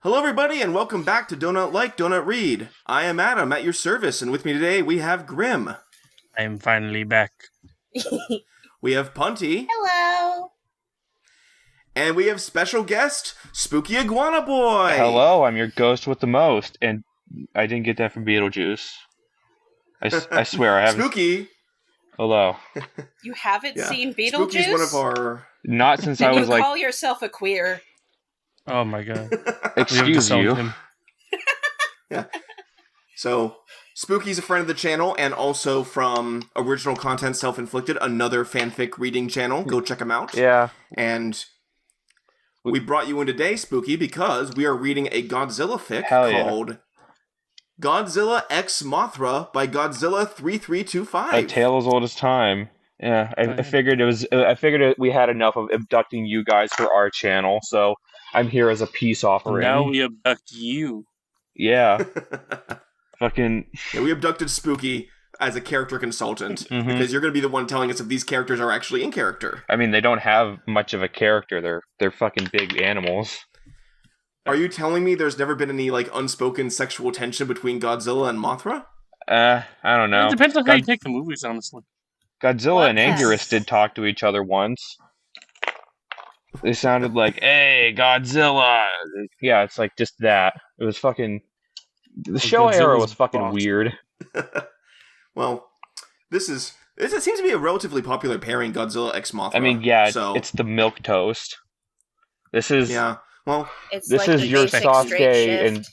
Hello, everybody, and welcome back to Donut Like, Donut Read. I am Adam at your service, and with me today we have Grim. I am finally back. We have Punty. Hello. And we have special guest, Spooky Iguana Boy. Hello, I'm your ghost with the most, and I didn't get that from Beetlejuice. I swear I haven't. Spooky. Hello. You haven't seen Beetlejuice? Spooky's one of our... Not since I was you call yourself a queer. Oh my god. Excuse you. Yeah. So, Spooky's a friend of the channel, and also from Original Content Self-Inflicted, another fanfic reading channel. Go check him out. Yeah. And we brought you in today, Spooky, because we are reading a Godzilla fic called Godzilla X Mothra by Godzilla 3325. A tale as old as time. Yeah, I figured we had enough of abducting you guys for our channel, so I'm here as a peace offering. Now we abduct you. Yeah. Fucking... Yeah, we abducted Spooky as a character consultant, because you're going to be the one telling us if these characters are actually in character. I mean, they don't have much of a character. They're fucking big animals. Are you telling me there's never been any, unspoken sexual tension between Godzilla and Mothra? I don't know. It depends on how you take the movies, honestly. Godzilla and Anguirus did talk to each other once. They sounded like, hey, Godzilla! Yeah, it's like just that. It was fucking... The show era was fucking weird. Well, it seems to be a relatively popular pairing, Godzilla x Mothra. I mean, yeah, so... it's the milquetoast. This is... Yeah, well... This is your Sasuke and...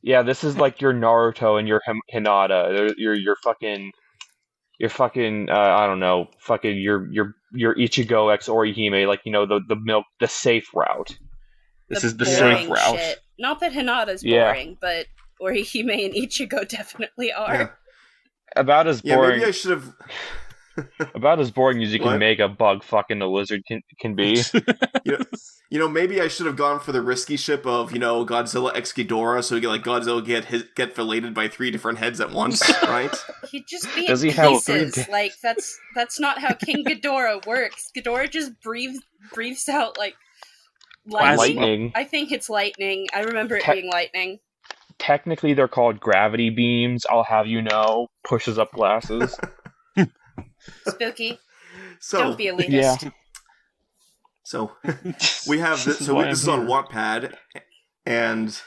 Yeah, this is like your Naruto and your Hinata. Your fucking... Your fucking, I don't know, fucking your Ichigo x Orihime, the safe route. This is the safe route. Shit. Not that Hinata's boring, but Orihime and Ichigo definitely are. Yeah. About as boring. Maybe I should have... About as boring as you can make a bug fucking a lizard can be. Maybe I should have gone for the risky ship of, Godzilla x Ghidorah, so we get Godzilla get filleted by 3 different heads at once, right? He'd just be Does in he have pieces. That's not how King Ghidorah works. Ghidorah just breathes out lightning. I think it's lightning. I remember it being lightning. Technically, they're called gravity beams. I'll have you know. Pushes up glasses. Spooky. Don't be elitist. Yeah. So we have this. So this is on Wattpad, and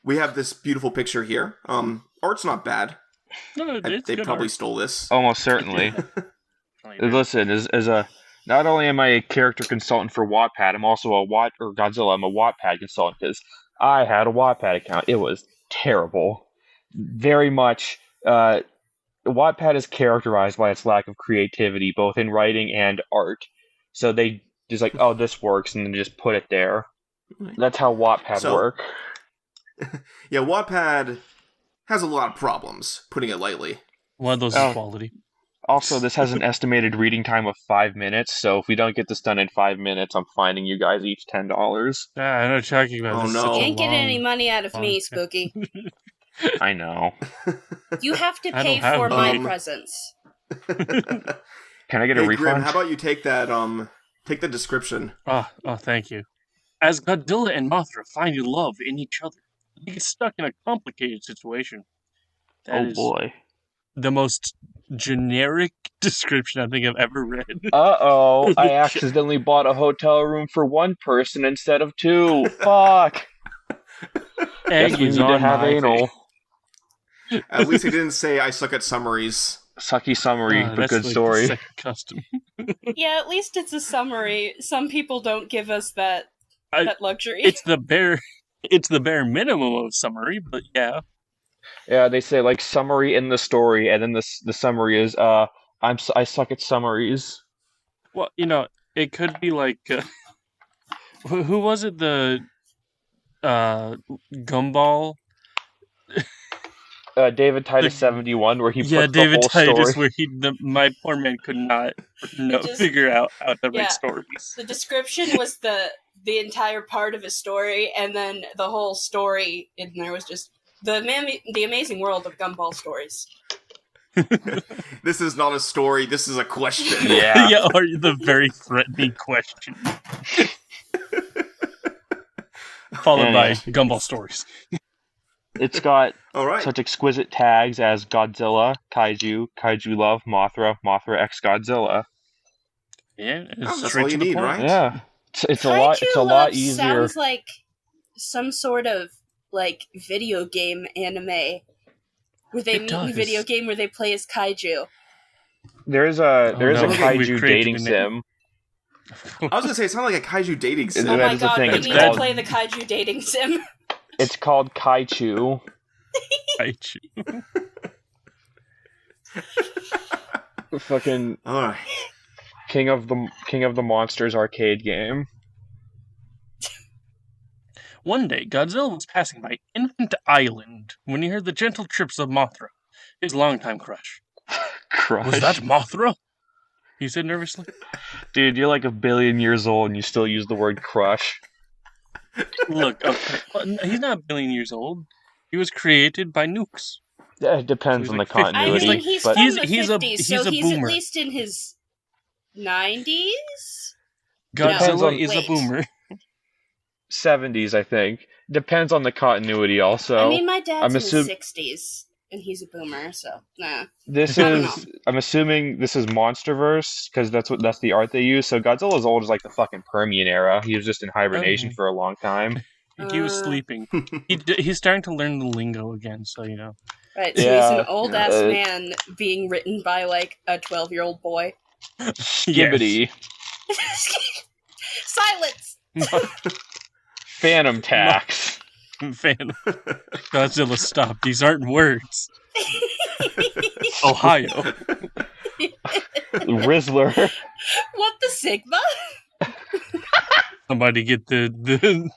we have this beautiful picture here. Art's not bad. No, they probably stole this. Almost certainly. Listen, as a not only am I a character consultant for Wattpad, I'm also Godzilla. I'm a Wattpad consultant because I had a Wattpad account. It was terrible. Very much. Wattpad is characterized by its lack of creativity, both in writing and art. So they just this works, and then just put it there. That's how Wattpad work. Yeah, Wattpad has a lot of problems, putting it lightly. One of those is quality. Also, this has an estimated reading time of 5 minutes, so if we don't get this done in 5 minutes, I'm fining you guys each $10. I know talking about this. You ain't getting any money out of me, Spooky. I know. You have to pay for my presents. Can I get a refund? Grim, how about you take that? Take the description. Oh, thank you. As Godzilla and Mothra find love in each other, they get stuck in a complicated situation. That is boy. The most generic description I think I've ever read. Uh-oh, I accidentally bought a hotel room for one person instead of 2. Fuck. Guess we need to have anal. At least he didn't say I suck at summaries. Sucky summary, but good story. The custom. Yeah, at least it's a summary. Some people don't give us that luxury. It's the bare minimum of summary, but yeah. Yeah, they say summary in the story, and then the summary is I suck at summaries. Well, it could be who was it? The Gumball. David Titus 71, where he put the David whole Titus, story. Where my poor man could not figure out how to write stories. The description was the entire part of a story, and then the whole story in there was just the amazing world of Gumball stories. This is not a story. This is a question. Yeah, or the very threatening question. Followed by Gumball Stories. It's got such exquisite tags as Godzilla, Kaiju, Kaiju Love, Mothra, Mothra X Godzilla. Yeah, that's all you need, right? Yeah, it's a Kaiju lot easier. Sounds like some sort of like video game anime where they meet in a video game where they play as kaiju. There's a kaiju dating sim. I was gonna say it sounded like a kaiju dating sim. Oh my god, we need to play the kaiju dating sim. It's called Kaichu. Kaichu. Fucking King of the Monsters arcade game. One day, Godzilla was passing by Infant Island when he heard the gentle trips of Mothra, his longtime crush. Was that Mothra? He said nervously. Dude, you're like 1 billion years old and you still use the word crush. Look, okay, he's not 1 billion years old. He was created by nukes. Yeah, it depends on the continuity. I mean, he's from the 50s, so he's at least in his 90s? Godzilla is a boomer. 70s, I think. Depends on the continuity also. I mean, my dad's in his 60s, and he's a boomer, so, nah. I'm assuming this is Monsterverse, because that's the art they use, so Godzilla's old as like the fucking Permian era. He was just in hibernation for a long time. He was sleeping. He's starting to learn the lingo again, so you know. Right, so he's an old-ass man being written by, like, a 12-year-old boy. Skibbity. Silence! Phantom tax. Phantom. Godzilla, stop. These aren't words. Ohio. Rizzler. What the Sigma? Somebody get the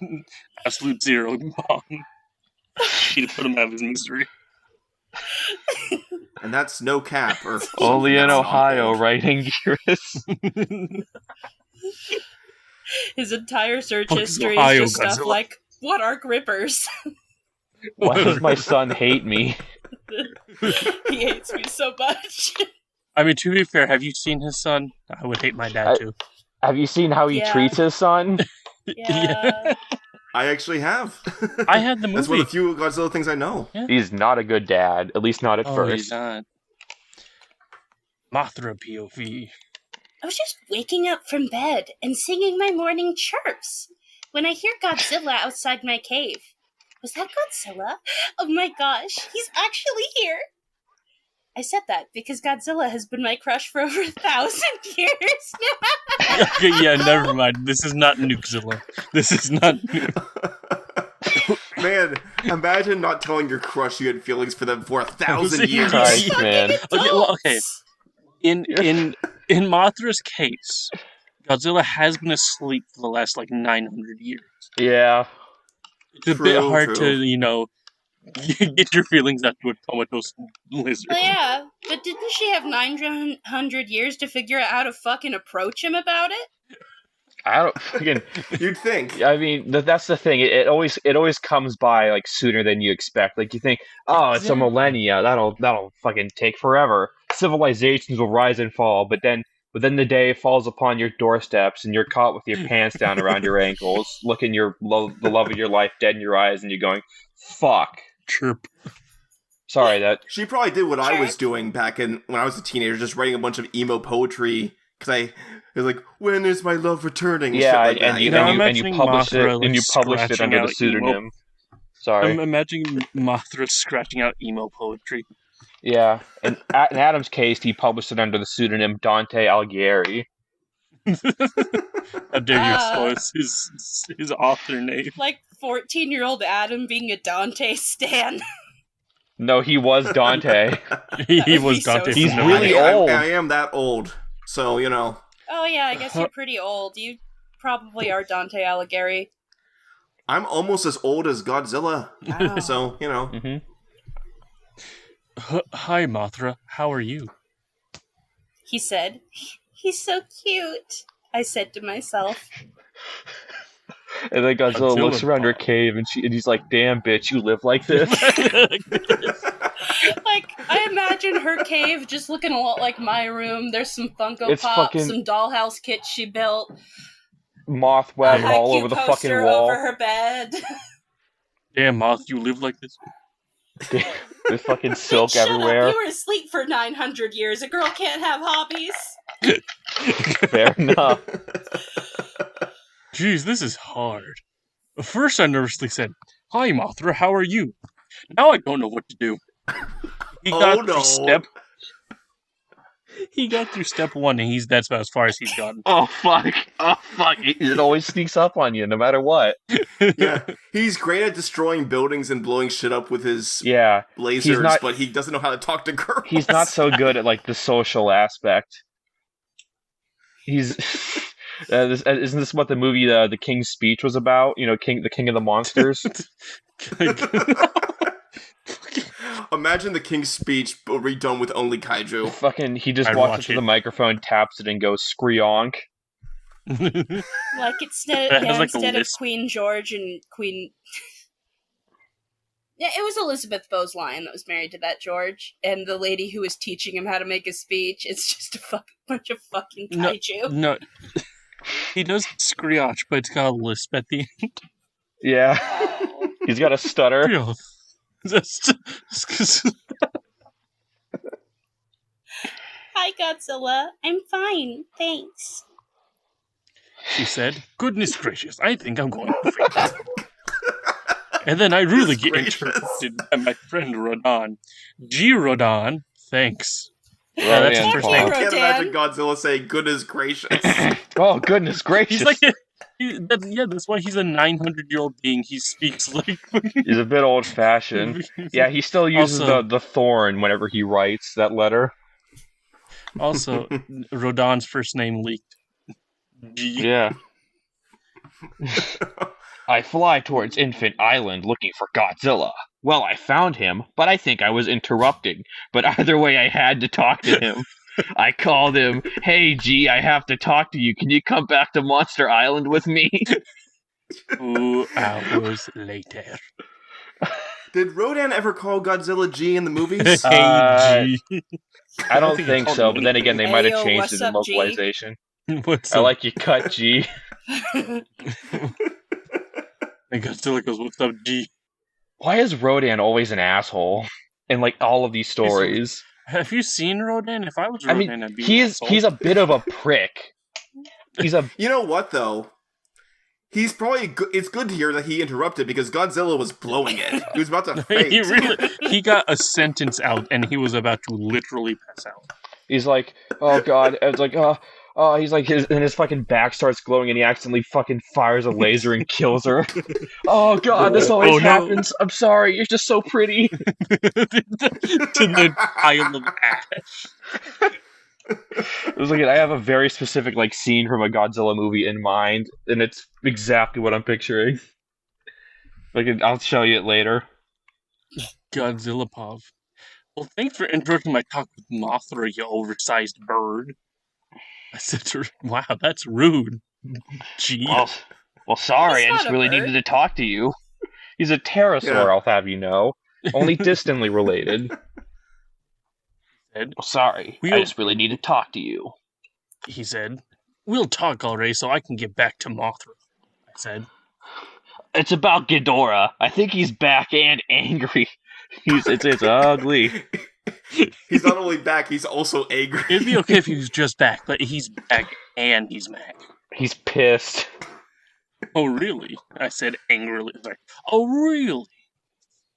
absolute zero bomb. To put him out of his misery. And that's no cap. Or only in Ohio, right, Anguirus? His entire search history is just stuff like, what are grippers? Why does my son hate me? He hates me so much. I mean, to be fair, have you seen his son? I would hate my dad, too. Have you seen how he treats his son? Yeah. I actually have. I had the movie. That's one of the few Godzilla things I know. Yeah. He's not a good dad, at least not at first. He's not. Mothra POV. I was just waking up from bed and singing my morning chirps when I hear Godzilla outside my cave. Was that Godzilla? Oh my gosh, he's actually here. I said that because Godzilla has been my crush for over 1,000 years now. Okay, yeah, never mind. This is not Nukezilla. This is not Man, imagine not telling your crush you had feelings for them for 1,000 years. Christ, man. Okay. In Mothra's case, Godzilla has been asleep for the last, 900 years. Yeah. It's a bit hard to, get your feelings out to a comatose lizard. Well, yeah, but didn't she have 900 years to figure out how to fucking approach him about it? I don't fucking. You'd think. I mean, that's the thing. It always comes by sooner than you expect. You think, oh, it's a millennia. That'll fucking take forever. Civilizations will rise and fall, but then the day falls upon your doorsteps, and you're caught with your pants down around your ankles, looking the love of your life dead in your eyes, and you're going, "Fuck." Chirp. Sorry, that she probably did what I was doing back when I was a teenager, just writing a bunch of emo poetry because it was like, when is my love returning? Yeah, and, and you published it under the pseudonym. Sorry, I'm imagining Mothra scratching out emo poetry. Yeah, and in Adam's case, he published it under the pseudonym Dante Alighieri. How dare you expose his author name? 14-year-old Adam being a Dante stan. No, he was Dante. he was Dante. He's really old. I am that old, so Oh yeah, I guess you're pretty old. You probably are Dante Alighieri. I'm almost as old as Godzilla, wow. So Mm-hmm. Hi, Mothra. How are you? He said, "He's so cute," I said to myself. And then Godzilla looks around her cave, and he's like, "Damn, bitch, you live like this." I imagine her cave just looking a lot like my room. There's some Funko Pops, some dollhouse kits she built. moth web all over the fucking wall. Over her bed. Damn, Moth, you live like this? There's fucking silk everywhere. Shut up, you were asleep for 900 years. A girl can't have hobbies. Fair enough. Jeez, this is hard. First I nervously said, "Hi, Mothra, how are you?" Now I don't know what to do. He got through step 1 and that's about as far as he's gotten. Oh fuck. It always sneaks up on you no matter what. Yeah. He's great at destroying buildings and blowing shit up with his lasers, but he doesn't know how to talk to girls. He's not so good at like the social aspect. He's isn't this what the movie The King's Speech was about? You know, the King of the Monsters. Imagine The King's Speech redone with only kaiju. Fucking, he just walks up to the microphone, taps it, and goes "Screonk." Like instead of Queen George and Queen. Yeah, it was Elizabeth Bowes Lyon that was married to that George, and the lady who was teaching him how to make a speech. It's just a bunch of fucking kaiju. No. He does screech, but it's got a lisp at the end. Yeah. Oh. He's got a stutter. Hi, Godzilla. I'm fine, thanks. She said, "Goodness gracious, I think I'm going to faint." And then I really get interrupted by my friend Rodan. G. Rodan, thanks. Yeah, that's his first name. I can't imagine Godzilla saying, "Goodness gracious." Oh, goodness gracious. He's like that's why he's a 900-year-old being. He speaks like... He's a bit old-fashioned. Yeah, he still uses the thorn whenever he writes that letter. Also, Rodan's first name leaked. G. Yeah. I fly towards Infant Island looking for Godzilla. Well, I found him, but I think I was interrupting. But either way, I had to talk to him. I called him, "Hey, G, I have to talk to you. Can you come back to Monster Island with me?" 2 hours later. Did Rodan ever call Godzilla G in the movies? Hey, G. I don't think so, but then again, they might have changed it in localization. I like you cut, G. And Godzilla goes, "What's up, G?" Why is Rodan always an asshole in like all of these stories? Have you seen Rodan? If I was Rodan, I'd be he's a bit of a prick. You know what though? He's probably it's good to hear that he interrupted because Godzilla was blowing it. He was about to faint. He got a sentence out and he was about to literally pass out. He's like, "Oh god," it's like, he's like, his fucking back starts glowing and he accidentally fucking fires a laser and kills her. Oh god, this always happens. I'm sorry, you're just so pretty. To the pile of ash. It was like, I have a very specific like scene from a Godzilla movie in mind, and it's exactly what I'm picturing. Like, I'll show you it later. Godzilla Pov. Well, thanks for interrupting my talk with Mothra, you oversized bird. I said to her, "Wow, that's rude." Gee. Well, sorry, I just really needed to talk to you. He's a pterosaur, I'll have you know. Only distantly related. Well, sorry, I just really need to talk to you. He said, "We'll talk already so I can get back to Mothra." I said, "It's about Ghidorah. I think he's back and angry. It's ugly." He's not only back, he's also angry. It'd be okay if he was just back, but he's back and he's mad. He's pissed. "Oh, really?" I said angrily. Like, "Oh, really?"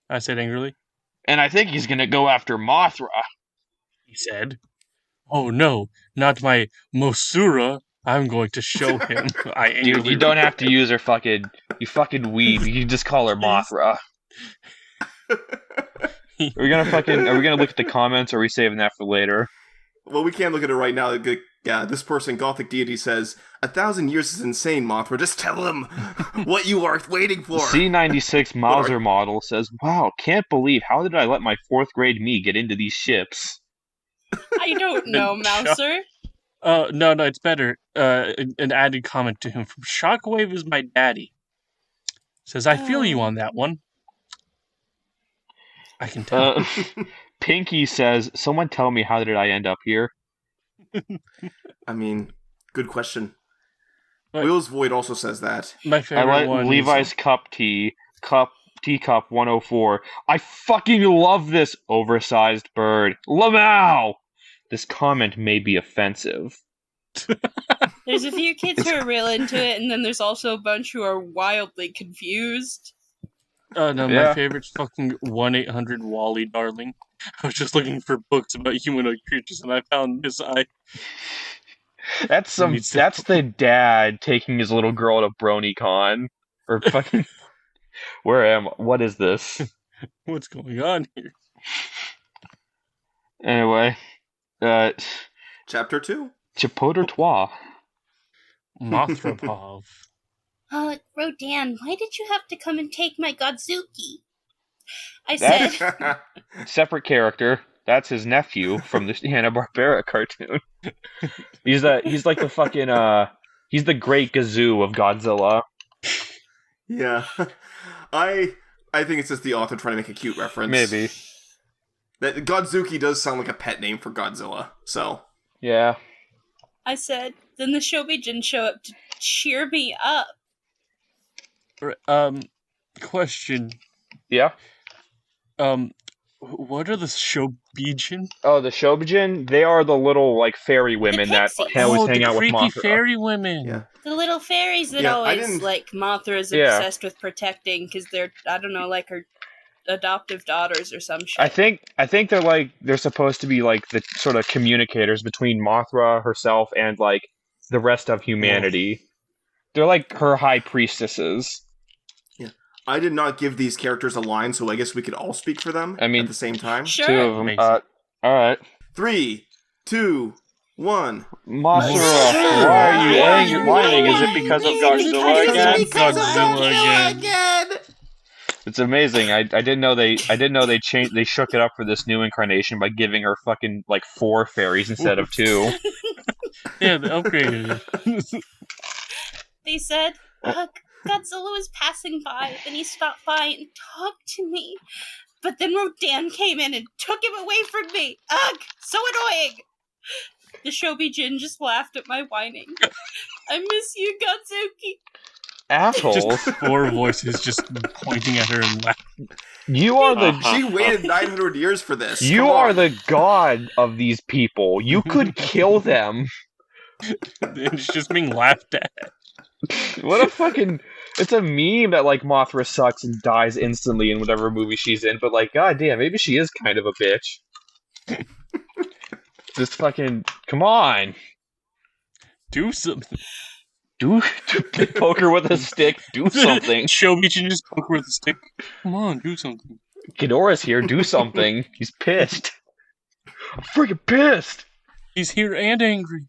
I said angrily. "And I think he's gonna go after Mothra." He said, "Oh no, not my Mosura. I'm going to show him." Dude, you don't have to use her fucking... You fucking weeb. You can just call her Mothra. Are we gonna look at the comments, or are we saving that for later? Well, we can't look at it right now. Yeah, this person, Gothic Deity, says, 1,000 years is insane, Mothra. Just tell him what you are waiting for. C96 Mauser model says, "Wow, can't believe, how did I let my 4th grade me get into these ships?" I don't know, Mouser. No, it's better. An added comment to him from Shockwave is my daddy. Says, "I feel you on that one." I can tell. Pinky says, "Someone tell me, how did I end up here?" I mean, good question. Will's Void also says that. My favorite one Levi's is... Teacup 104. I fucking love this oversized bird. Lamau! This comment may be offensive. There's a few kids who are real into it, and then there's also a bunch who are wildly confused. Oh no, my favorite's fucking 1-800-WALL-E, darling. I was just looking for books about humanoid creatures, and I found this. That's the dad taking his little girl to BronyCon. Or fucking... What is this? What's going on here? Anyway, Chapter 2. Chipotle Trois. Mothra. Rodan, why did you have to come and take my Godzuki? I said... Separate character. That's his nephew from the Hanna-Barbera cartoon. He's like the fucking, he's the great Gazoo of Godzilla. Yeah. I think it's just the author trying to make a cute reference. Maybe. That Godzuki does sound like a pet name for Godzilla, so... Yeah. I said, then the Shobijin show up to cheer me up. Question. Yeah? What are the Shobijin? Oh, the Shobijin? They are the little, like, fairy women that always hang out with Mothra. The creepy fairy women. Yeah. The little fairies that always, like, Mothra is obsessed with protecting because they're, I don't know, like her adoptive daughters or some shit. I think they're supposed to be, like, the sort of communicators between Mothra herself and, like, the rest of humanity. Whoa. They're like her high priestesses. Yeah. I did not give these characters a line, so I guess we could all speak for them at the same time. Sure. 2 of them. Alright. 3, 2, 1. Mothra, why are you angry? Whining? Is it because of Godzilla again? It's amazing. I didn't know they changed. They shook it up for this new incarnation by giving her fucking like 4 fairies instead of 2. Yeah, they upgraded it. They said, Godzilla was passing by, then he stopped by and talked to me. But then Rodan came in and took him away from me. Ugh, so annoying. The Shobijin just laughed at my whining. I miss you, Godzuki. Assholes. Just 4 voices just pointing at her and laughing. You are She waited 900 years for this. You are the god of these people. You could kill them. It's just being laughed at. What a fucking... It's a meme that, like, Mothra sucks and dies instantly in whatever movie she's in, but, like, goddamn, maybe she is kind of a bitch. Just fucking... Come on! Do something. Poke her with a stick, do something. Shobijin just poke her with a stick. Come on, do something. Ghidorah's here, do something. He's pissed. I'm freaking pissed! He's here and angry.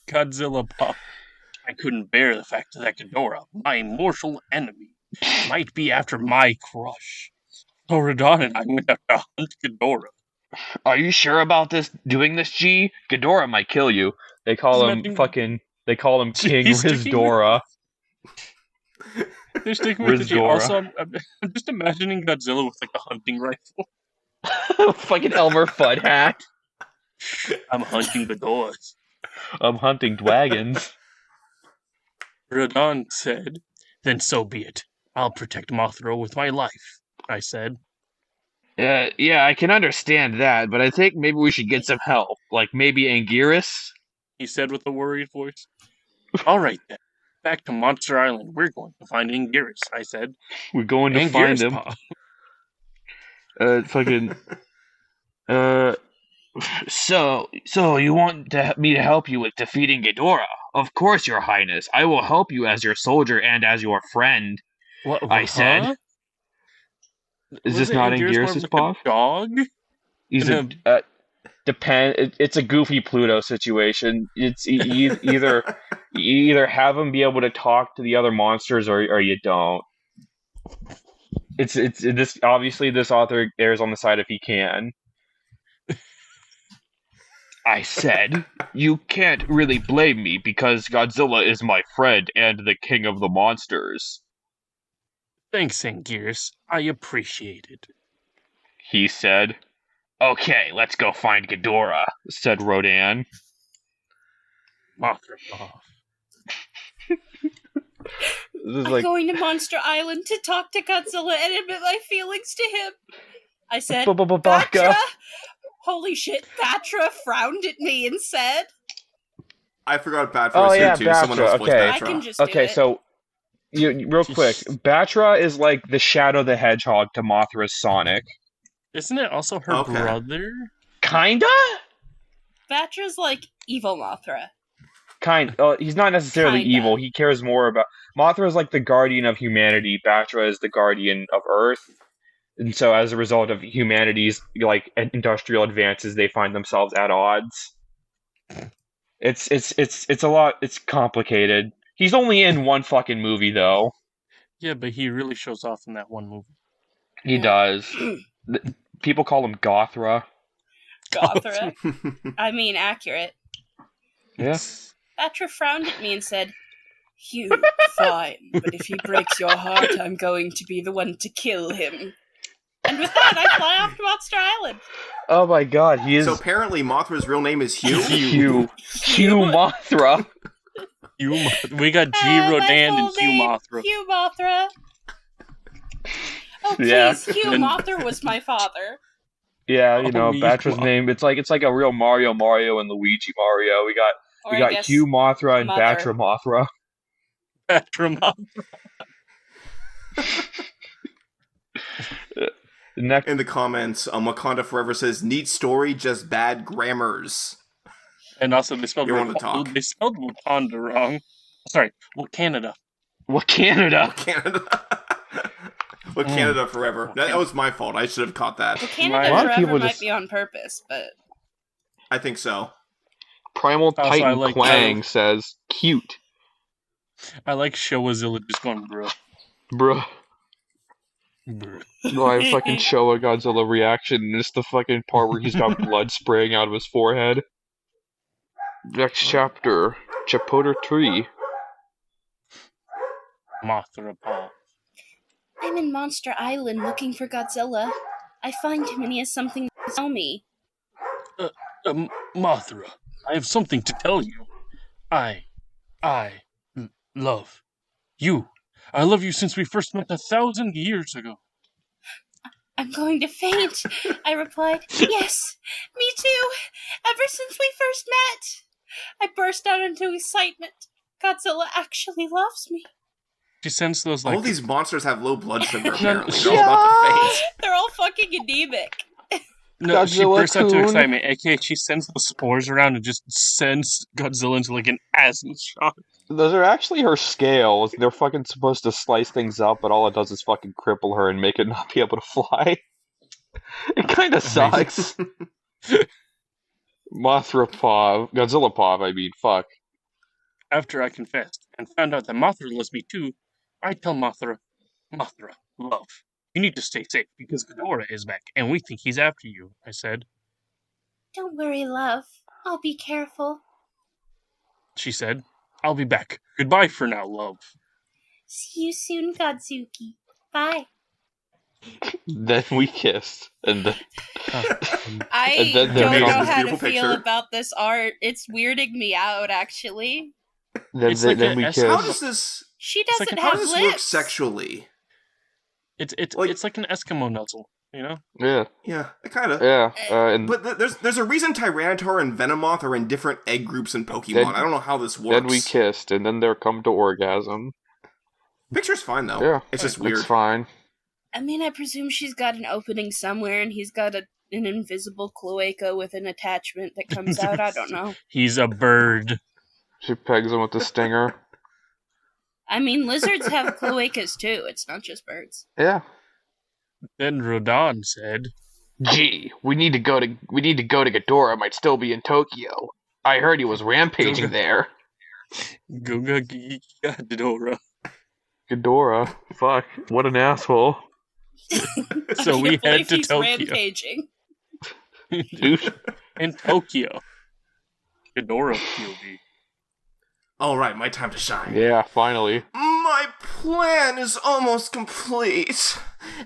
Godzilla pop. I couldn't bear the fact that Ghidorah, my mortal enemy, might be after my crush. So Radon and I went out to hunt Ghidorah. Are you sure about doing this, G? Ghidorah might kill you. They call him King Rizdora. They're sticking with the G. Also, I'm just imagining Godzilla with like a hunting rifle. Fucking Elmer Fudd hat. I'm hunting Ghidorahs. I'm hunting dragons. Radon said, then so be it. I'll protect Mothra with my life, I said. Yeah, I can understand that, but I think maybe we should get some help. Like maybe Anguirus? He said with a worried voice. All right then. Back to Monster Island. We're going to find Anguirus, I said. We're going to find him. So you want me to help you with defeating Ghidorah? Of course, Your Highness. I will help you as your soldier and as your friend. What I said. Is this not Anguirus' paw? Dog? He's it's a goofy Pluto situation. It's either you either have him be able to talk to the other monsters or you don't. It's this obviously this author errs on the side if he can. I said, you can't really blame me because Godzilla is my friend and the king of the monsters. Thanks, Anguirus. I appreciate it. He said. Okay, let's go find Ghidorah, said Rodan. Mothra off. I'm going to Monster Island to talk to Godzilla and admit my feelings to him. I said, Batra? Holy shit, Batra frowned at me and said... I forgot Batra was here too. Batra. Someone else voiced Batra. I can just do it. So, real quick, Batra is like the Shadow the Hedgehog to Mothra's Sonic. Isn't it also her brother? Kinda? Batra's like evil Mothra. He's not necessarily evil. He cares more about... Mothra is like the guardian of humanity. Batra is the guardian of Earth. And so as a result of humanity's like industrial advances, they find themselves at odds. It's a lot... It's complicated. He's only in one fucking movie, though. Yeah, but he really shows off in that one movie. He does. People call him Gothra. Gothra? I mean, accurate. Yeah. Batra frowned at me and said, Hugh, fine, but if he breaks your heart, I'm going to be the one to kill him. And with that, I fly off to Monster Island. Oh my god, he is... So apparently Mothra's real name is Hugh? Hugh Mothra. We got G. Rodan and Hugh Mothra. Hugh Mothra. Oh, please, Hugh Mothra was my father. Yeah, Batra's name. It's like a real Mario and Luigi Mario. We got Hugh Mothra and Batra Mothra. Batra Mothra. In the comments, Wakanda Forever says, "Neat story, just bad grammars." And also, they spelled Wakanda wrong. Sorry, Canada. Canada Forever. That was my fault. I should have caught that. Canada Forever might be on purpose, but... I think so. Primal Titan Clang says, cute. I like Showazilla just going, bruh. No, I fucking show a Godzilla reaction, and it's the fucking part where he's got blood spraying out of his forehead. Next chapter, Chapter 3. Mothra Paul. I'm in Monster Island looking for Godzilla. I find him and he has something to tell me. Mothra, I have something to tell you. I love you. I love you since we first met 1,000 years ago. I'm going to faint, I replied. Yes, me too. Ever since we first met. I burst out into excitement. Godzilla actually loves me. She sends those all these monsters have low blood sugar, apparently. They're all about to faint. They're all fucking anemic. No, Godzilla she bursts out to excitement, aka she sends the spores around and just sends Godzilla into like an asthma shock. Those are actually her scales. They're fucking supposed to slice things up, but all it does is fucking cripple her and make it not be able to fly. It kinda sucks. Godzilla Paw, I mean, fuck. After I confessed and found out that Mothra loves me too, I tell Mothra, love, you need to stay safe because Ghidorah is back and we think he's after you, I said. Don't worry, love. I'll be careful. She said, I'll be back. Goodbye for now, love. See you soon, Godzuki. Bye. Then we kissed, and then... I don't know how to feel about this art. It's weirding me out, actually. Then we kissed. How does this... She doesn't have how does this lips. work sexually? It's like an Eskimo nuzzle, you know? Yeah, kind of. Yeah, but there's a reason Tyranitar and Venomoth are in different egg groups in Pokemon. I don't know how this works. Then we kissed, and then they're come to orgasm. Picture's fine, though. Yeah. It's just weird. It's fine. I mean, I presume she's got an opening somewhere, and he's got an invisible cloaca with an attachment that comes out. I don't know. He's a bird. She pegs him with the stinger. I mean, lizards have cloacas too. It's not just birds. Yeah. Then Rodan said, "Gee, we need to go to Ghidorah. Might still be in Tokyo. I heard he was rampaging there." Ghidorah. Ghidorah. Fuck. What an asshole. So we head to Tokyo. Rampaging. Dude. In Tokyo. Ghidorah POV. Alright, my time to shine. Yeah, finally. My plan is almost complete.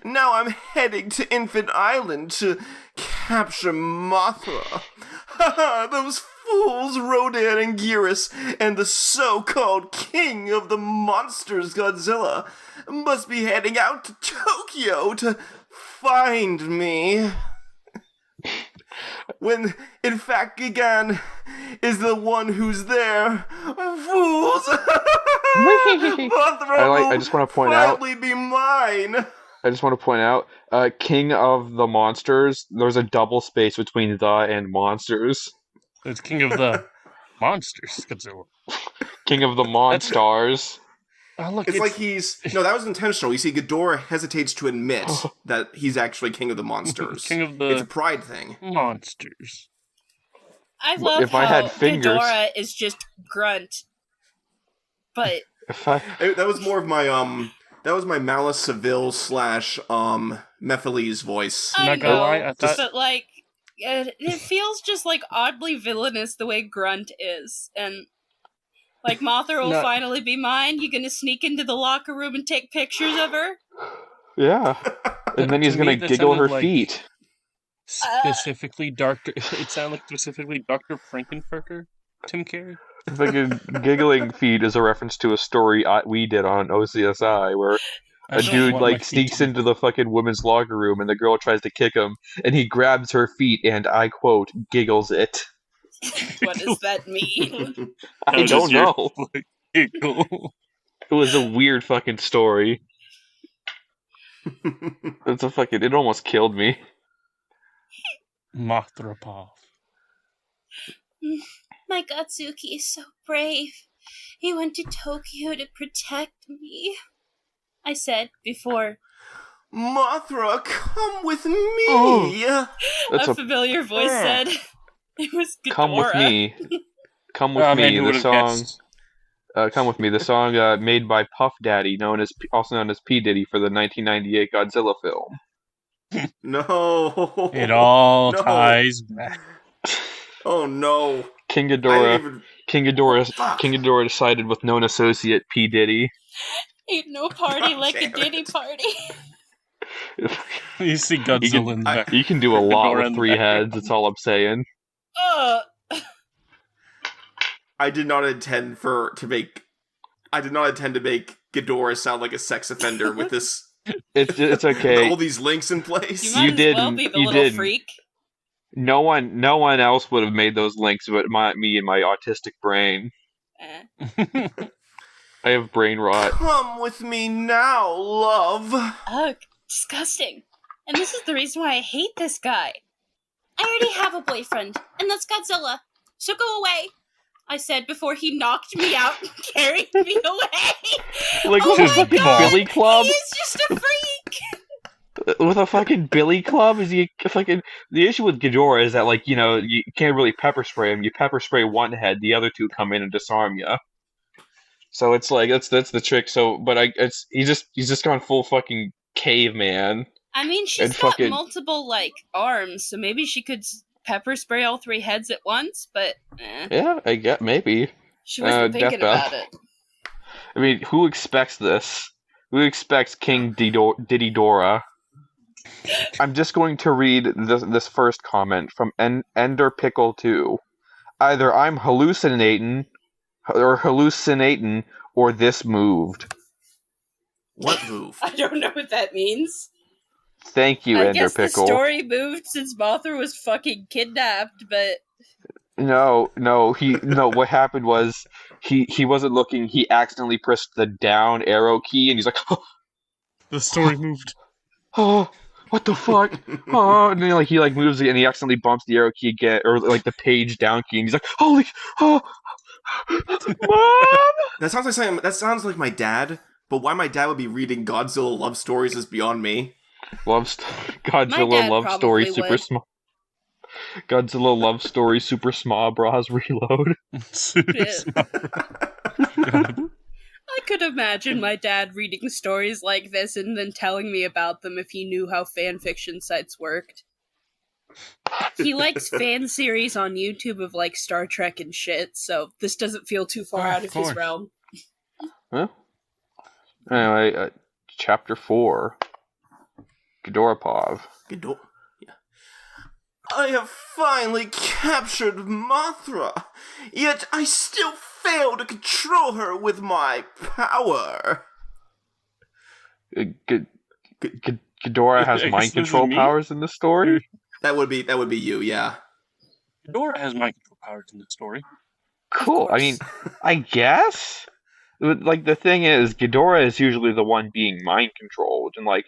Now I'm heading to Infant Island to capture Mothra. Haha, those fools Rodan and Gearus and the so-called king of the monsters, Godzilla, must be heading out to Tokyo to find me. When, in fact, Gigan is the one who's there. Fools! I just want to point out. Finally be mine. I just want to point out, King of the Monsters, there's a double space between the and monsters. It's King of the Monsters, Godzilla. King of the Monstars. Oh, look, it's like no, that was intentional. You see, Ghidorah hesitates to admit that he's actually King of the Monsters. King of the It's a pride thing. Monsters. I love if how I had fingers, Ghidorah is just grunt. But that was more of my that was my Malice Seville / Mephiles voice. I not gonna know, lie, I thought... but like it feels just like oddly villainous the way Grunt is, and like Mothra will finally be mine. You gonna sneak into the locker room and take pictures of her? Yeah, and then he's gonna giggle her feet. Specifically, It sounded like specifically Dr. Frankenfurter, Tim Carey. The giggling feet is a reference to a story we did on OCSI where a dude sneaks into the fucking women's locker room and the girl tries to kick him and he grabs her feet and, I quote, giggles it. What does that mean? I don't know. It was a weird fucking story. It almost killed me. Mothra Paw. My Godzuki is so brave. He went to Tokyo to protect me. I said before. Mothra, come with me! A familiar voice said. It was Ghidorah. Come with me. Come with me. The song. Come with me. The song made by Puff Daddy, also known as P. Diddy, for the 1998 Godzilla film. No. It all ties back. Oh no. King Ghidorah sided with known associate P. Diddy. Ain't no party like a Diddy party. You see Godzilla in the back. You can do a lot with 3 heads, that's all I'm saying. I did not intend to make Ghidorah sound like a sex offender with this. It's okay. All these links in place. You might as well be the little freak. No one else would have made those links but me and my autistic brain. I have brain rot. Come with me now, love. Ugh, disgusting. And this is the reason why I hate this guy. I already have a boyfriend, and that's Godzilla. So go away. I said before he knocked me out and carried me away. Like with a fucking billy club? He's just a freak! With a fucking billy club? Is he fucking... The issue with Ghidorah is that, you can't really pepper spray him. You pepper spray one head, the other 2 come in and disarm you. So it's like, that's the trick. So, but he's just gone full fucking caveman. I mean, she's got multiple, arms, so maybe she could pepper spray all 3 heads at once, but yeah, I guess, maybe. She wasn't thinking about it. I mean, who expects this? Who expects King Diddy-Dora? I'm just going to read this first comment from Ender Pickle 2. Either I'm hallucinating, or this moved. What move? I don't know what that means. Thank you, Ender Pickle. I guess the story moved since Mothra was fucking kidnapped, but... No, what happened was, he wasn't looking, he accidentally pressed the down arrow key, and he's like, oh, the story moved. Oh, what the fuck? Oh, and then, he moves it, and he accidentally bumps the arrow key again, or, the page down key, and he's like, holy, oh, Mom! That sounds like my dad, but why my dad would be reading Godzilla love stories is beyond me. Godzilla love story super small. Godzilla love story super small bras reload. I could imagine my dad reading stories like this and then telling me about them if he knew how fanfiction sites worked. He likes fan series on YouTube of Star Trek and shit, so this doesn't feel too far out of his realm. Huh? Anyway, Chapter 4. Ghidorah. Yeah. I have finally captured Mothra, yet I still fail to control her with my power. Ghidorah has mind control powers in the story? That would be you, yeah. Ghidorah has mind control powers in the story. Cool. I mean, I guess? Like, the thing is, Ghidorah is usually the one being mind controlled, and, like,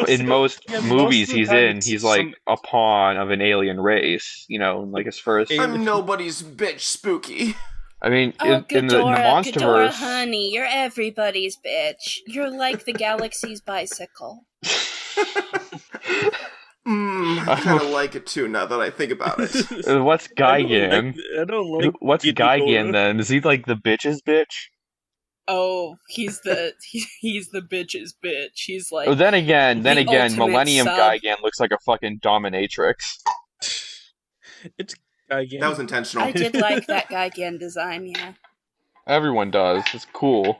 in most movies he's in, he's, like, a pawn of an alien race, you know, like, his first... I'm nobody's bitch, Spooky. I mean, Ghidorah, in the Monsterverse... Ghidorah, honey, you're everybody's bitch. You're like the galaxy's bicycle. I kind of like it too, now that I think about it. What's Gigan? I don't like What's Gigan, then? Is he, like, the bitch's bitch? Oh, he's the bitch's bitch. He's like. Oh, then again, Millennium sub. Gigan looks like a fucking dominatrix. It's Gigan. That was intentional. I did like that Gigan design, yeah. Everyone does. It's cool.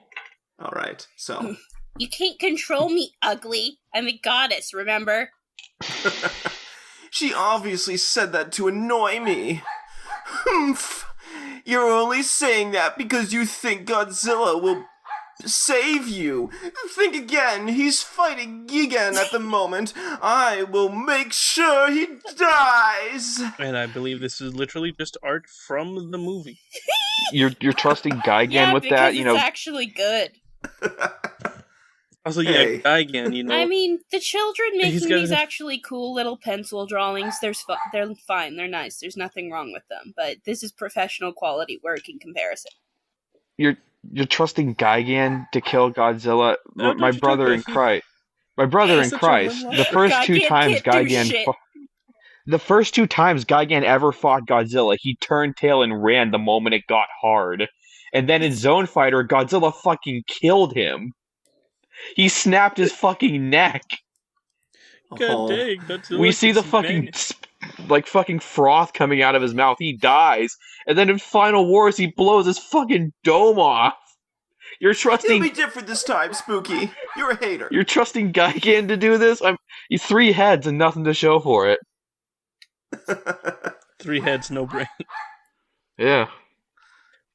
All right, so. You can't control me, ugly. I'm a goddess, remember? She obviously said that to annoy me. Humph. You're only saying that because you think Godzilla will save you. Think again. He's fighting Gigan at the moment. I will make sure he dies. And I believe this is literally just art from the movie. You're trusting Gigan with that, you know? It's actually good. Also, yeah, Gigan, you know. I mean, the children making these actually cool little pencil drawings, they're fine, they're nice, there's nothing wrong with them, but this is professional quality work in comparison. You're trusting Gigan to kill Godzilla? My brother in Christ. The first two times Gigan ever fought Godzilla, he turned tail and ran the moment it got hard. And then in Zone Fighter, Godzilla fucking killed him. He snapped his fucking neck. God dang, we see the fucking fucking froth coming out of his mouth. He dies, and then in Final Wars, he blows his fucking dome off. You're trusting. It'll be different this time, Spooky. You're a hater. You're trusting Gigan to do this? He's 3 heads and nothing to show for it. 3 heads, no brain. Yeah.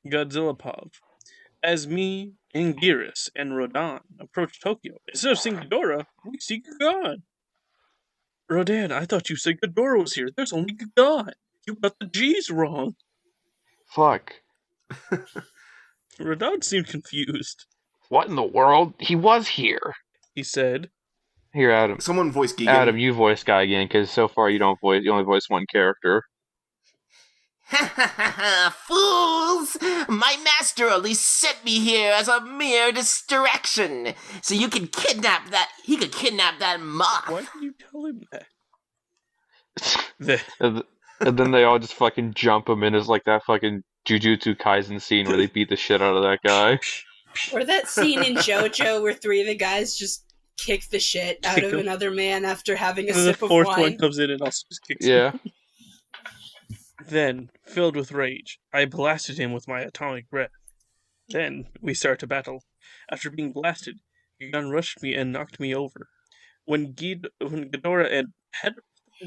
Godzilla Pov. As me, Anguirus, and Rodan approach Tokyo, instead of seeing Ghidorah, we see Gigan. Rodan, I thought you said Ghidorah was here. There's only Gigan. You got the G's wrong. Fuck. Rodan seemed confused. What in the world? He was here. He said. Here, Adam. Someone voice Gigan. Adam, you voice Gigan, because so far you only voice one character. Ha ha ha ha! Fools! My master only sent me here as a mere distraction, so you can kidnap that. He could kidnap that moth. Why did you tell him that? And then they all just fucking jump him in as like that fucking Jujutsu Kaisen scene where they beat the shit out of that guy. Or that scene in JoJo where 3 of the guys just kick the shit out of another man after having a sip of wine. The 4th one comes in and also just kicks him. Then, filled with rage, I blasted him with my atomic breath. Then, we start to battle. After being blasted, Gigan rushed me and knocked me over. When Ghidorah and what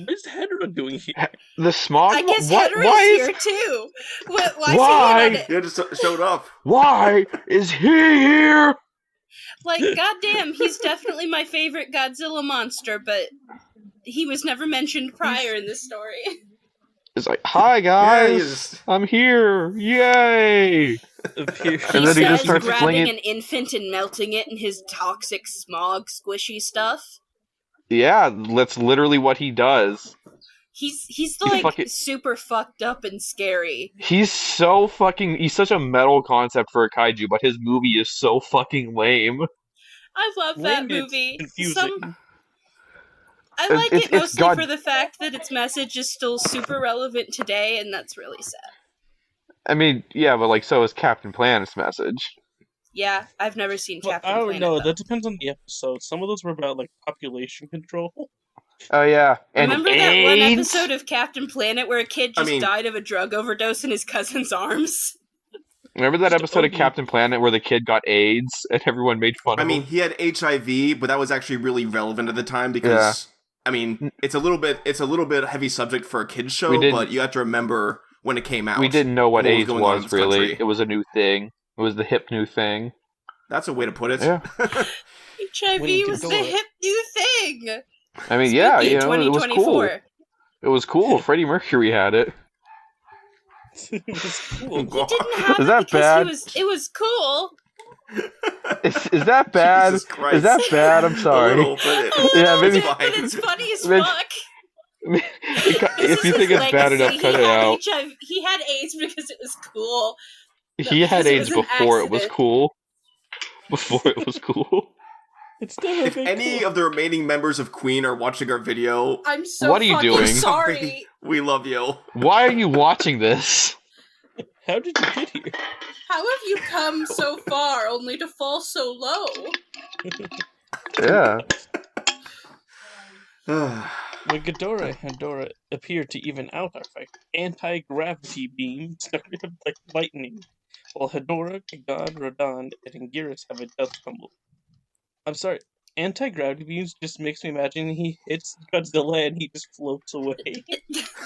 is Hedra doing here? The smog? I guess Hedra's here too. Why? He just showed up. Why is he here? Like, goddamn, he's definitely my favorite Godzilla monster, but he was never mentioned prior in this story. It's like, hi guys, I'm here, yay! And then he just starts grabbing an infant and melting it in his toxic smog squishy stuff. Yeah, that's literally what he does. He's like super fucked up and scary. He's such a metal concept for a kaiju, but his movie is so fucking lame. I love that movie. I like it mostly for the fact that its message is still super relevant today, and that's really sad. I mean, yeah, but like, so is Captain Planet's message. Yeah, I've never seen Captain Planet. I don't know, that depends on the episode. Some of those were about, like, population control. Oh, yeah. And remember that one episode of Captain Planet where a kid just died of a drug overdose in his cousin's arms? Remember that episode of Captain Planet where the kid got AIDS and everyone made fun of him? I mean, he had HIV, but that was actually really relevant at the time because I mean, it's a little bit heavy subject for a kids show, but you have to remember when it came out. We didn't know what AIDS was really. Country. It was a new thing. It was the hip new thing. That's a way to put it. Yeah. HIV was the hip new thing. I mean, yeah, you know, it was cool. It was cool. Freddie Mercury had it. It was cool. He didn't have Is it that because bad? it was cool. Is that bad? Is that bad? I'm sorry. Yeah, maybe. But it's funny as fuck. If you think it's bad enough, cut it out. He had AIDS because it was cool. He had AIDS before it was cool. Before it was cool. If any of the remaining members of Queen are watching our video, I'm so what are you doing? Sorry. We love you. Why are you watching this? How did you get here? How have you come so far only to fall so low? Yeah. When Ghidorah and Dora appeared to even out our fight, anti-gravity beams started like lightning, while Ghidorah, God, Rodan, and Anguirus have a death tumble. I'm sorry, anti-gravity beams just makes me imagine he hits Godzilla and he just floats away.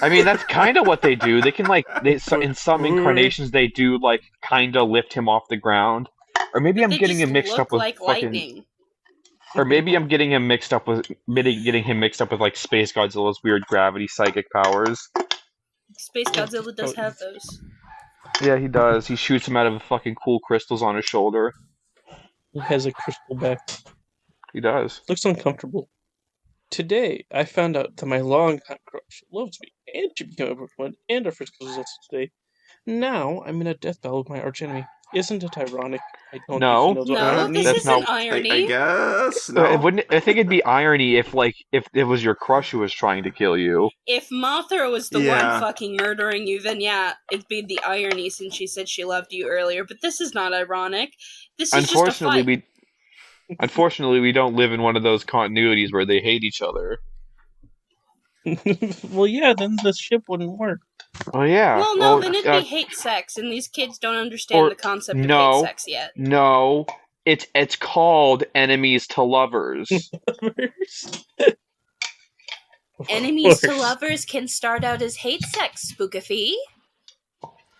I mean, that's kind of what they do. They can, in some incarnations, they do, kind of lift him off the ground. Or maybe I'm getting him mixed up with lightning. Or maybe I'm getting him mixed up with Space Godzilla's weird gravity psychic powers. Space Godzilla does have those. Yeah, he does. He shoots him out of fucking cool crystals on his shoulder. He has a crystal back. He does. Looks uncomfortable. Today, I found out that my longtime crush loves me, and she became a friend and our first results today. Now, I'm in a death battle with my archenemy. Isn't it ironic? I don't know this isn't irony. I guess. No. I think it'd be irony if it was your crush who was trying to kill you. If Mothra was the one fucking murdering you, then yeah, it'd be the irony since she said she loved you earlier. But this is not ironic. This is just a fight. Unfortunately, we don't live in one of those continuities where they hate each other. Well, yeah, then the ship wouldn't work. Oh, yeah. Well, no, then it'd be hate sex, and these kids don't understand the concept of hate sex yet. No, it's called enemies to lovers. Enemies to lovers can start out as hate sex, Spookafee.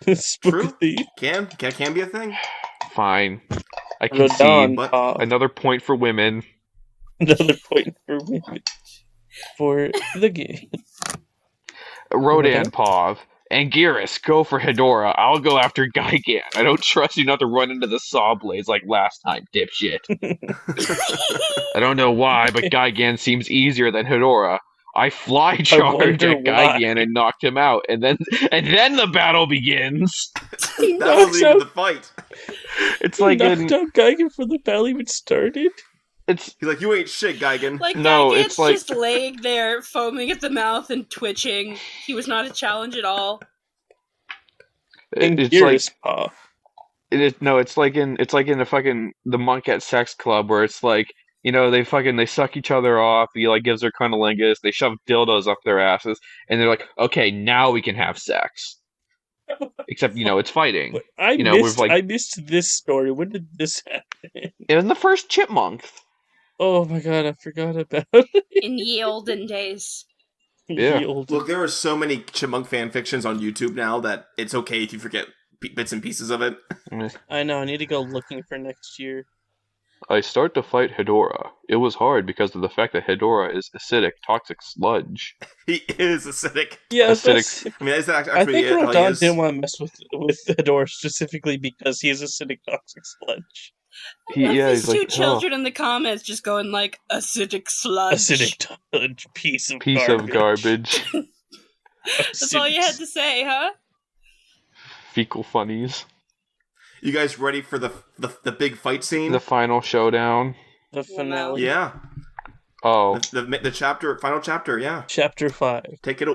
Spookafee. Can be a thing. Fine. I can see, but another point for women. Another point for women. For the game. Rodan Pav. Anguirus, go for Ghidorah. I'll go after Gigan. I don't trust you not to run into the saw blades like last time, dipshit. I don't know why, but Gigan seems easier than Ghidorah. I fly charged at Gigan and knocked him out, and then the battle begins. That was even the fight. It's like knocked out Gigan before the battle even started. He's like, you ain't shit, Gigan. No, Gigan's it's just laying there, foaming at the mouth and twitching. He was not a challenge at all. It's like in the fucking the monk at sex club where it's like, you know, they suck each other off. He gives her cunnilingus. They shove dildos up their asses, and they're like, okay, now we can have sex. Except, it's fighting. I missed this story. When did this happen? In the first Chipmunk. Oh my god, I forgot about it. In ye olden days. Yeah. Look, there are so many Chipmunk fan fictions on YouTube now that it's okay if you forget bits and pieces of it. I know, I need to go looking for next year. I start to fight Ghidorah. It was hard because of the fact that Ghidorah is acidic, toxic sludge. He is acidic. Yeah, acidic. I mean, is that actually I think Rodan didn't want to mess with Ghidorah specifically because he's acidic, toxic sludge. These two children in the comments just going acidic sludge. Acidic sludge, piece of garbage. That's all you had to say, huh? Fecal funnies. You guys ready for the big fight scene? The final showdown. The finale. Yeah. Oh. The final chapter, yeah. Chapter 5. Take it.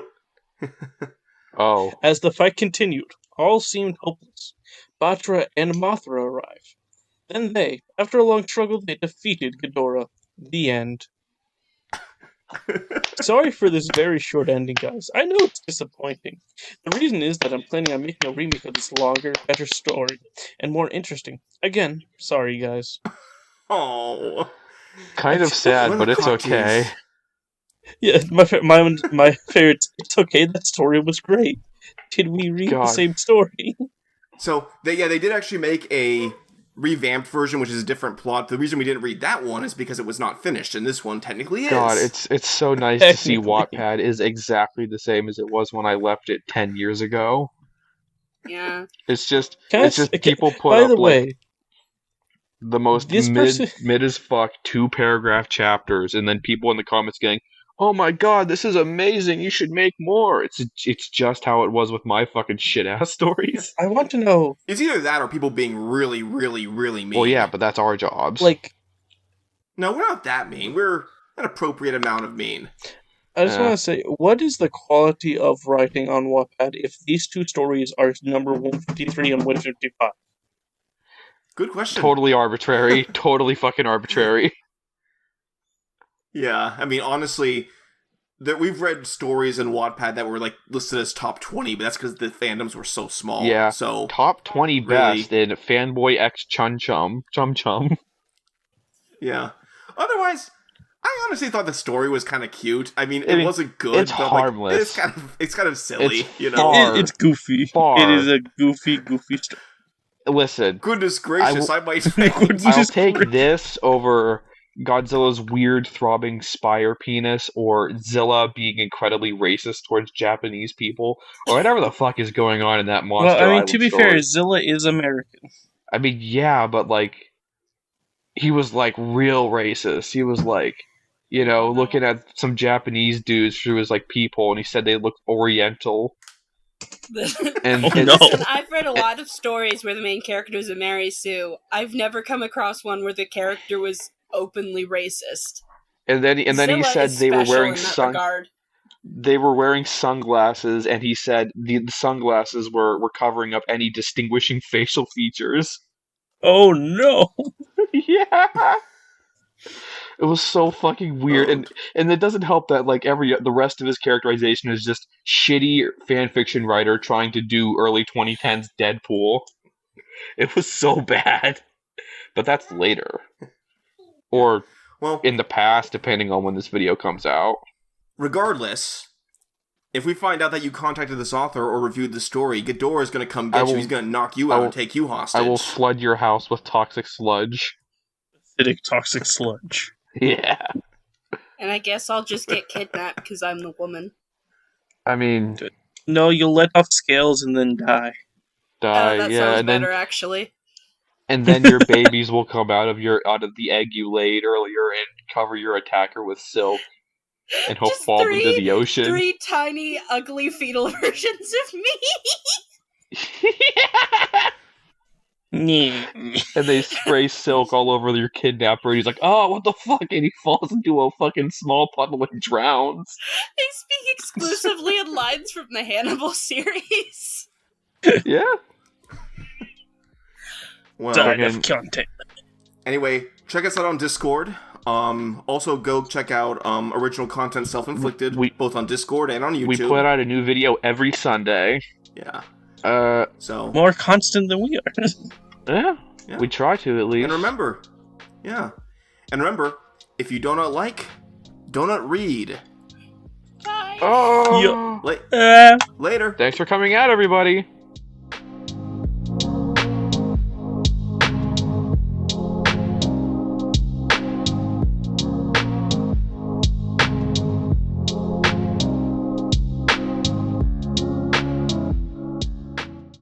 Oh. As the fight continued, all seemed hopeless. Batra and Mothra arrive. Then they, after a long struggle, they defeated Ghidorah. The end. Sorry for this very short ending, guys. I know it's disappointing. The reason is that I'm planning on making a remake of this longer, better story, and more interesting. Again, sorry, guys. Oh. Kind of sad, but it's okay. Yeah, my favorite. It's okay. That story was great. Did we read the God. same story? So they did actually make a revamped version, which is a different plot. The reason we didn't read that one is because it was not finished, and this one technically is. God, it's so nice to see Technically. Wattpad is exactly the same as it was when I left it 10 years ago. Yeah. It's just Okay, people put by up the like way, the most this person. mid as fuck 2-paragraph chapters, and then people in the comments going, "Oh my god, this is amazing! You should make more." It's just how it was with my fucking shit ass stories. I want to know, It's either that or people being really, really, really mean. Well, yeah, but that's our jobs. like, No, we're not that mean. We're an appropriate amount of mean. I just want to say, what is the quality of writing on Wattpad if these two stories are number 153 and 155? Good question. Totally arbitrary. Totally fucking arbitrary. Yeah, I mean, honestly, we've read stories in Wattpad that were like listed as top 20, but that's because the fandoms were so small. Yeah. So Top 20 really, best in Fanboy X Chum Chum. yeah. Otherwise, I honestly thought the story was kind of cute. I mean, it wasn't good. It's but harmless. Like, it's kind of silly, It's you know. far- It's goofy. far. It is a goofy story. Listen, Goodness gracious, I might say. I'll take this over Godzilla's weird throbbing spire penis, or Zilla being incredibly racist towards Japanese people, or whatever the fuck is going on in that Monster Well, I mean, Island to be story. fair, Zilla is American. I mean, yeah, but like, he was like real racist. He was like, you know, looking at some Japanese dudes through his like peephole, and he said they looked Oriental. And, Oh, and no. Listen, I've read a lot of stories where the main character is a Mary Sue. I've never come across one where the character was openly racist. and then he Zilla said is they were special wearing in that regard. they were wearing sunglasses, and he said the sunglasses were covering up any distinguishing facial features. Oh no! Yeah. It was so fucking weird, Oh. and it doesn't help that like the rest of his characterization is just shitty fan fiction writer trying to do early 2010s Deadpool. It was so bad, but that's later, or Well, in the past, depending on when this video comes out. regardless, if we find out that you contacted this author or reviewed the story, Ghidorah is going to come get you. He's going to knock you out and take you hostage. I will flood your house with toxic sludge. Acidic toxic sludge. Yeah. And I guess I'll just get kidnapped because I'm the woman. I mean, No, you'll let off scales and then die. That yeah, sounds and better, then actually. your babies will come out of the egg you laid earlier and cover your attacker with silk, and he'll Just fall into the ocean. 3 tiny, ugly fetal versions of me. And And they spray silk all over your kidnapper, and he's like, "Oh, what the fuck?" And he falls into a fucking small puddle and drowns. I speak exclusively in lines from the Hannibal series. Yeah. Well, died of content. anyway, check us out on Discord. Also go check out original content self-inflicted, both on Discord and on YouTube. We put out a new video every Sunday. Yeah. So More constant than we are. Yeah. Yeah. We try to at least. And remember, if you do not like, do not read. Bye. Oh. Later. Thanks for coming out, everybody.